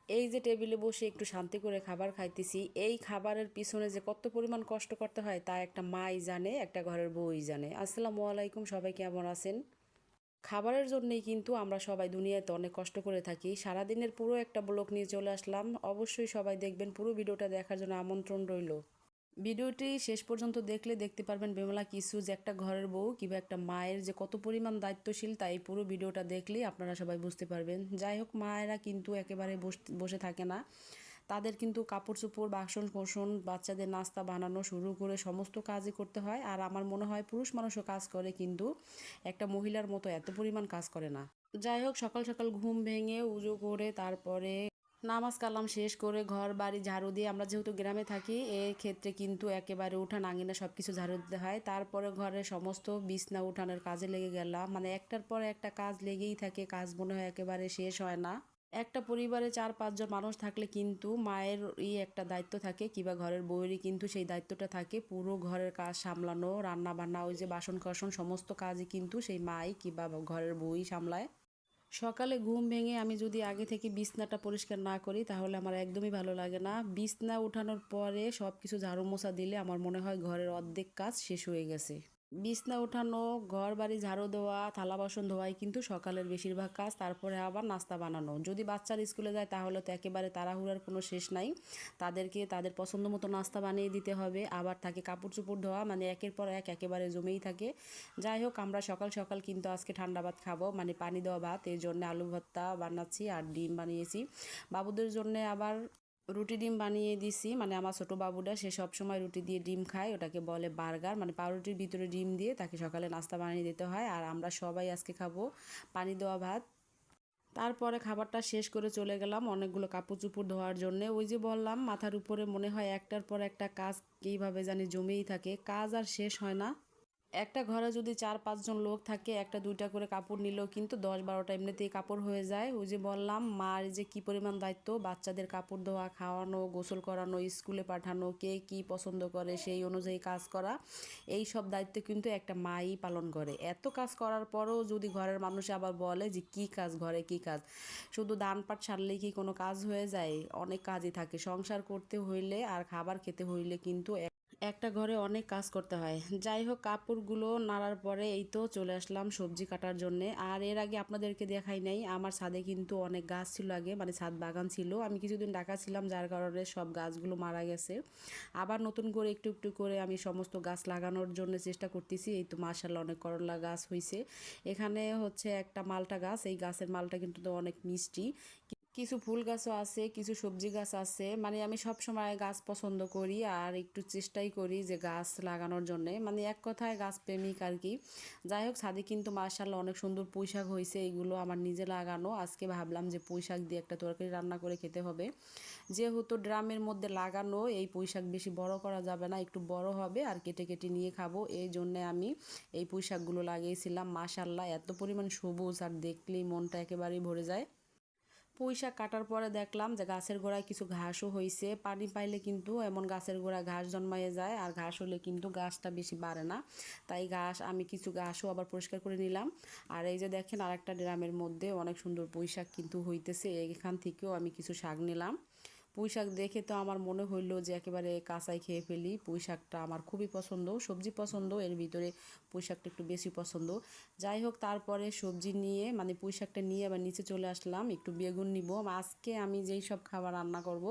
এই যে টেবিলে বসে একটু শান্তি করে খাবার খাইতেছি, এই খাবারের পিছনে যে কত পরিমাণ কষ্ট করতে হয় তা একটা মাই জানে, একটা ঘরের বউই জানে। আসসালামু আলাইকুম, সবাই কেমন আছেন? খাবারের জন্যই কিন্তু আমরা সবাই দুনিয়াতে অনেক কষ্ট করে থাকি। সারাদিনের পুরো একটা ব্লগ নিয়ে চলে আসলাম। অবশ্যই সবাই দেখবেন, পুরো ভিডিওটা দেখার জন্য আমন্ত্রণ রইল। ভিডিওটি শেষ পর্যন্ত দেখলে দেখতে পারবেন বেমলা কিছু, যে একটা ঘরের বউ কিংবা একটা মায়ের যে কত পরিমাণ দায়িত্বশীল, তাই পুরো ভিডিওটা দেখলেই আপনারা সবাই বুঝতে পারবেন। যাই হোক, মায়েরা কিন্তু একেবারে বসে থাকে না। তাদের কিন্তু কাপড় চোপড়, বাসন কোসন, বাচ্চাদের নাস্তা বানানো শুরু করে সমস্ত কাজই করতে হয়। আর আমার মনে হয় পুরুষ মানুষও কাজ করে, কিন্তু একটা মহিলার মতো এত পরিমাণ কাজ করে না। যাই হোক, সকাল সকাল ঘুম ভেঙে উজু করে তারপরে নামাজ কালাম শেষ করে ঘর বাড়ি ঝাড়ু দিয়ে, আমরা যেহেতু গ্রামে থাকি এর ক্ষেত্রে কিন্তু একেবারে উঠান আঙিনা সব কিছু ঝাড়ু দিতে হয়। তারপরে ঘরের সমস্ত বিছনা উঠানের কাজে লেগে গেলাম। মানে একটার পর একটা কাজ লেগেই থাকে, কাজ মনে হয় একেবারে শেষ হয় না। একটা পরিবারে 4-5 জন মানুষ থাকলে কিন্তু মায়ের একটা দায়িত্ব থাকে, কিংবা ঘরের বউয়েরই কিন্তু সেই দায়িত্বটা থাকে, পুরো ঘরের কাজ সামলানো, রান্না বান্না, ওই যে বাসন কোসন সমস্ত কাজই কিন্তু সেই মাই কিংবা ঘরের বউই সামলায়। সকালে ঘুম ভেঙে আমি যদি আগে থেকে বিছনাটা পরিষ্কার না করি তাহলে আমার একদমই ভালো লাগে না। বিছনা উঠানোর পরে সব কিছু ঝাড়ু মোছা দিলে আমার মনে হয় ঘরের অর্ধেক কাজ শেষ হয়ে গেছে। বিছনা উঠানো, ঘর বাড়ি ঝাড়ু দেওয়া, থালা বাসন ধোয়াই কিন্তু সকালের বেশিরভাগ কাজ। তারপরে আবার নাস্তা বানানো। যদি বাচ্চারা স্কুলে যায় তাহলে তো একেবারে তাড়াহুড়ার কোনো শেষ নাই। তাদেরকে তাদের পছন্দ মতো নাস্তা বানিয়ে দিতে হবে। আবার থাকে কাপড় চোপড় ধোয়া, মানে একের পর এক একেবারে জমেই থাকে। যাই হোক, আমরা সকাল সকাল কিন্তু আজকে ঠান্ডা ভাত খাবো, মানে পানি দেওয়া ভাত। এই জন্য আলু ভর্তা বানাচ্ছি আর ডিম বানিয়েছি। বাবুদের জন্য আবার রুটি ডিম বানিয়ে দিছি। মানে আমার ছোট বাবুটা, সে সব সময় রুটি দিয়ে ডিম খায়, ওটাকে বলে বার্গার, মানে পাউরুটির ভিতরে ডিম দিয়ে তাকে সকালে নাস্তা বানিয়ে দিতে হয়। আর আমরা সবাই আজকে খাবো পানি দেওয়া ভাত। তারপরে খাবারটা শেষ করে চলে গেলাম অনেকগুলো কাপড় চোপড় ধোয়ার জন্য। ওই যে বললাম, মাথার উপরে মনে হয় একটার পর একটা কাজ কীভাবে জানি জমেই থাকে, কাজ আর শেষ হয় না। একটা ঘরে যদি 4-5 জন লোক থাকে, একটা দুইটা করে কাপড় নিলেও কিন্তু 10-12টা এমনিতেই কাপড় হয়ে যায়। ওই যে বললাম, মার যে কি পরিমাণ দায়িত্ব, বাচ্চাদের কাপড় ধোয়া, খাওয়ানো, গোসল করানো, স্কুলে পাঠানো, কে কি পছন্দ করে সেই অনুযায়ী কাজ করা, এই সব দায়িত্ব কিন্তু একটা মাই পালন করে। এত কাজ করার পরেও যদি ঘরের মানুষ আবার বলে যে কি কাজ, ঘরে কি কাজ, শুধু দান পাট সারলেই কি কোনো কাজ হয়ে যায়? অনেক কাজই থাকে। সংসার করতে হইলে আর খাবার খেতে হইলে কিন্তু একটা ঘরে অনেক কাজ করতে হয়। যাই হোক, কাপড়গুলো নাড়ার পরে এই তো চলে আসলাম সবজি কাটার জন্যে। আর এর আগে আপনাদেরকে দেখাই নাই, আমার ছাদে কিন্তু অনেক গাছ ছিল আগে, মানে ছাদ বাগান ছিল। আমি কিছুদিন ঢাকা ছিলাম, যার কারণে সব গাছগুলো মারা গেছে। আবার নতুন করে একটু একটু করে আমি সমস্ত গাছ লাগানোর জন্য চেষ্টা করতেছি। এই তো মাশাআল্লাহ অনেক করলা গাছ হয়েছে। এখানে হচ্ছে একটা মালটা গাছ, এই গাছের মালটা কিন্তু তো অনেক মিষ্টি। কিছু ফুল গাছও আছে, কিছু সবজি গাছ আছে। মানে আমি সব সময় গাছ পছন্দ করি আর একটু চেষ্টাই করি যে গাছ লাগানোর জন্যে, মানে এক কথায় গাছ প্রেমিক আর কি। যাই হোক, ছাদে কিন্তু মাশাআল্লাহ অনেক সুন্দর পুঁই শাক হয়েছে, এগুলো আমার নিজে লাগানো। আজকে ভাবলাম যে পুঁই শাক দিয়ে একটা তরকারি রান্না করে খেতে হবে। যেহেতু ড্রামের মধ্যে লাগানো, এই পুঁই শাক বেশি বড় করা যাবে না, একটু বড় হবে আর কেটে কেটে নিয়ে খাবো। এই জন্যে আমি এই পুঁই শাকগুলো লাগিয়েছিলাম। মাশাআল্লাহ এত পরিমাণ সবুজ, আর দেখলেই মনটা একেবারেই ভরে যায়। পুঁই শাক কাটার পরে দেখলাম যে গাছের গোড়ায় কিছু ঘাসও হয়েছে। পানি পাইলে কিন্তু এমন গাছের গোড়ায় ঘাস জন্মায়ে যায়, আর ঘাস হলে কিন্তু গাছটা বেশি বাড়ে না। তাই আমি কিছু ঘাসও আবার পরিষ্কার করে নিলাম। আর এই যে দেখেন, আরেকটা ড্রামের মধ্যে অনেক সুন্দর পুঁই শাক কিন্তু হইতেছে, এখান থেকেও আমি কিছু শাক নিলাম। পুঁই শাক দেখে তো আমার মনে হইলো যে একেবারে কাঁচাই খেয়ে ফেলি। পুঁই শাকটা আমার খুবই পছন্দ, সবজি পছন্দ, এর ভিতরে পুঁই শাকটা একটু বেশি পছন্দ। যাই হোক, তারপরে সবজি নিয়ে, মানে পুঁই শাকটা নিয়ে আবার নিচে চলে আসলাম, একটু বেগুন নিব। আজকে আমি যেই সব খাবার রান্না করব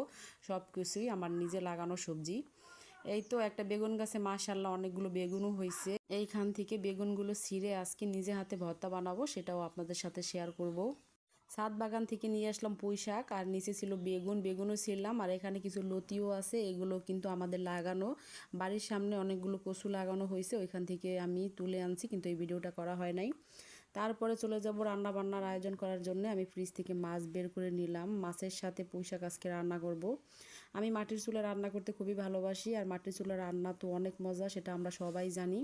সব কিছুই আমার নিজে লাগানো সবজি। এই তো একটা বেগুন গাছে মাশাআল্লাহ অনেকগুলো বেগুনও হয়েছে। এইখান থেকে বেগুনগুলো ছিঁড়ে আজকে নিজে হাতে ভর্তা বানাবো, সেটাও আপনাদের সাথে শেয়ার করব। ছাদ বাগান থেকে নিয়ে আসলাম পুঁই শাক, আর নিচে ছিল বেগুনও ছিললাম। আর এখানে কিছু লতিও আছে, এগুলো কিন্তু আমাদের লাগানো। বাড়ির সামনে অনেকগুলো কচু লাগানো হয়েছে, ওইখান থেকে আমি তুলে আনছি, কিন্তু এই ভিডিওটা করা হয় নাই। তারপরে চলে যাব রান্না বান্নার আয়োজন করার জন্য। আমি ফ্রিজ থেকে মাছ বের করে নিলাম, মাছের সাথে পুঁই শাক আজকে রান্না করব। আমি মাটির চুলায় রান্না করতে খুবই ভালোবাসি, আর মাটির চুলার রান্না তো অনেক মজা, সেটা আমরা সবাই জানি।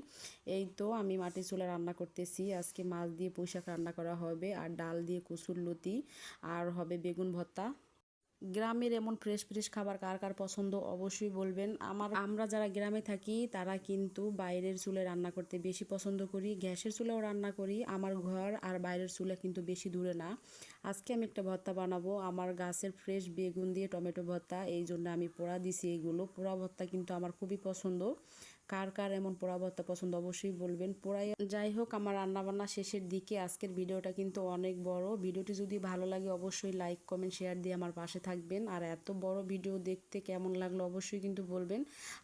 এই তো আমি মাটির চুলায় রান্না করতেছি। আজকে মাছ দিয়ে পুঁই শাক রান্না করা হবে, আর ডাল দিয়ে কচুর লতি, আর হবে বেগুন ভর্তা। গ্রামের এমন ফ্রেশ ফ্রেশ খাবার কার কার পছন্দ অবশ্যই বলবেন। আমরা যারা গ্রামে থাকি তারা কিন্তু বাইরের চুলে রান্না করতে বেশি পছন্দ করি, গ্যাসের চুলেও রান্না করি। আমার ঘর আর বাইরের চুলা কিন্তু বেশি দূরে না। আজকে আমি একটা ভর্তা বানাবো, আমার গাছের ফ্রেশ বেগুন দিয়ে টমেটো ভর্তা, এই জন্য আমি পোড়া দিছি। এগুলো পোড়া ভর্তা কিন্তু আমার খুবই পছন্দ। কার কার এমন পোড়া ভর্তা পছন্দ অবশ্যই বলবেন। পোড়াই যাই হোক, আমার রান্নাবান্না শেষের দিকে। আজকের ভিডিওটা কিন্তু অনেক বড়। ভিডিওটি যদি ভালো লাগে অবশ্যই লাইক কমেন্ট শেয়ার দিয়ে আমার পাশে থাকবেন। আর এত বড় ভিডিও দেখতে কেমন লাগলো অবশ্যই কিন্তু বলবেন।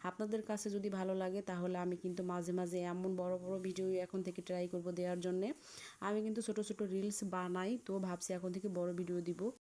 আপনাদের কাছে যদি ভালো লাগে তাহলে আমি কিন্তু মাঝে মাঝে এমন বড় বড় ভিডিও এখন থেকে ট্রাই করব দেওয়ার জন্যে। আমি কিন্তু ছোট ছোট রিলস বানাই, তো ভাবছি এখন থেকে বড় ভিডিও দিব।